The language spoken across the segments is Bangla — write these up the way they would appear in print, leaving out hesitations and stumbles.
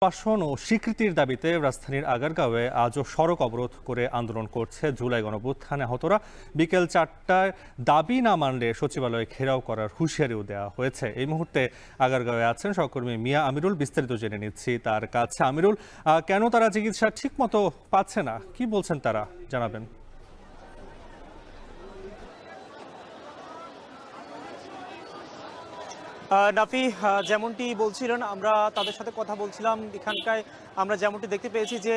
পুনর্বাসন ও স্বীকৃতির দাবিতে রাজধানীর আগারগাঁওয়ে আজও সড়ক অবরোধ করে আন্দোলন করছে জুলাই গণঅভ্যুত্থানে আহতরা। বিকেল ৪টায় দাবি না মানলে সচিবালয়ে ঘেরাও করার হুঁশিয়ারিও দেওয়া হয়েছে। এই মুহূর্তে আগারগাঁওয়ে আছেন সহকর্মী মিয়া আমিরুল, বিস্তারিত জেনে নিচ্ছি তার কাছে। আমিরুল, কেন তারা চিকিৎসা ঠিক মতো পাচ্ছে না, কি বলছেন তারা, জানাবেন। নাফি, যেমনটি বলছিলেন, আমরা তাদের সাথে কথা বলছিলাম। এখানকার আমরা যেমনটি দেখতে পেয়েছি যে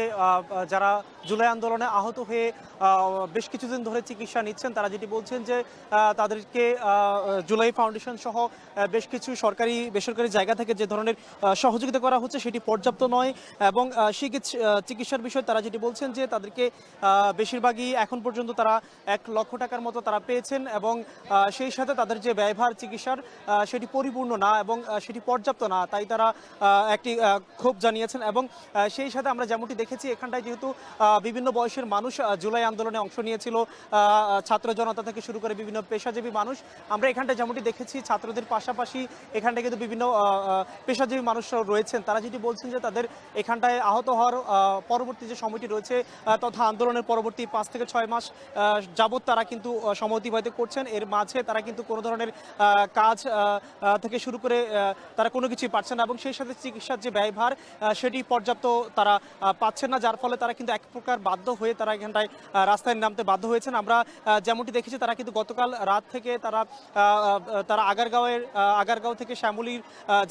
যারা জুলাই আন্দোলনে আহত হয়ে বেশ কিছুদিন ধরে চিকিৎসা নিচ্ছেন, তারা যেটি বলছেন যে তাদেরকে জুলাই ফাউন্ডেশন সহ বেশ কিছু সরকারি বেসরকারি জায়গা থেকে যে ধরনের সহযোগিতা করা হচ্ছে সেটি পর্যাপ্ত নয়। এবং চিকিৎসার বিষয়ে তারা যেটি বলছেন যে তাদেরকে বেশিরভাগই এখন পর্যন্ত তারা ১ লক্ষ টাকার মতো তারা পেয়েছেন, এবং সেই সাথে তাদের যে ব্যয়ভার চিকিৎসার সেটি পরিপূর্ণ না এবং সেটি পর্যাপ্ত না, তাই তারা একটি ক্ষোভ জানিয়েছেন। এবং সেই সাথে আমরা যেমনটি দেখেছি, এখানটায় যেহেতু বিভিন্ন বয়সের মানুষ জুলাই আন্দোলনে অংশ নিয়েছিল, ছাত্র জনতা থেকে শুরু করে বিভিন্ন পেশাজীবী মানুষ, আমরা এখানটায় যেমনটি দেখেছি ছাত্রদের পাশাপাশি এখানটায় কিন্তু বিভিন্ন পেশাজীবী মানুষরাও রয়েছেন। তারা যেটি বলছেন যে তাদের এখানটায় আহত হওয়ার পরবর্তী যে সময়টি রয়েছে তথা আন্দোলনের পরবর্তী ৫ থেকে ৬ মাস যাবৎ তারা কিন্তু সময় অতিবাহিত করছেন। এর মাঝে তারা কিন্তু কোনো ধরনের কাজ থেকে শুরু করে তারা কোনো কিছুই পাচ্ছেন না, এবং সেই সাথে চিকিৎসার যে ব্যয়ভার সেটি পর্যাপ্ত তারা পাচ্ছেন না, যার ফলে তারা কিন্তু এক প্রকার বাধ্য হয়ে তারা এখানটায় রাস্তায় নামতে বাধ্য হয়েছেন। আমরা যেমনটি দেখেছি, তারা কিন্তু গতকাল রাত থেকে তারা আগারগাঁও থেকে শ্যামলীর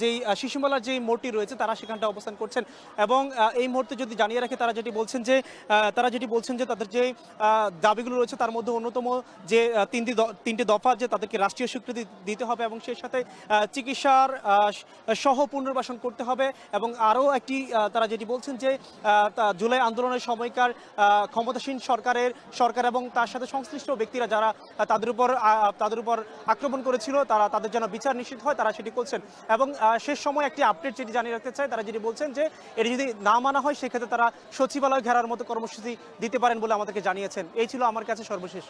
যেই শিশুমেলার যেই মোড়টি রয়েছে তারা সেখানটা অবস্থান করছেন। এবং এই মুহূর্তে যদি জানিয়ে রাখি, তারা যেটি বলছেন যে তাদের যে দাবিগুলো রয়েছে তার মধ্যে অন্যতম যে তিনটি দফা, যে তাদেরকে রাষ্ট্রীয় স্বীকৃতি দিতে হবে এবং সেই সাথে চিকিৎসার সহ পুনর্বাসন করতে হবে। এবং আরও একটি তারা যেটি বলছেন যে জুলাই আন্দোলনের সময়কার ক্ষমতাসীন সরকার এবং তার সাথে সংশ্লিষ্ট ব্যক্তিরা যারা তাদের উপর আক্রমণ করেছিল, তাদের যেন বিচার নিশ্চিত হয়, তারা সেটি করছেন। এবং শেষ সময় একটি আপডেট যেটি জানিয়ে রাখতে চাই, তারা যেটি বলছেন যে এটি যদি না মানা হয় সেক্ষেত্রে তারা সচিবালয় ঘেরার মতো কর্মসূচি দিতে পারেন বলে আমাদেরকে জানিয়েছেন। এই ছিল আমার কাছে সর্বশেষ।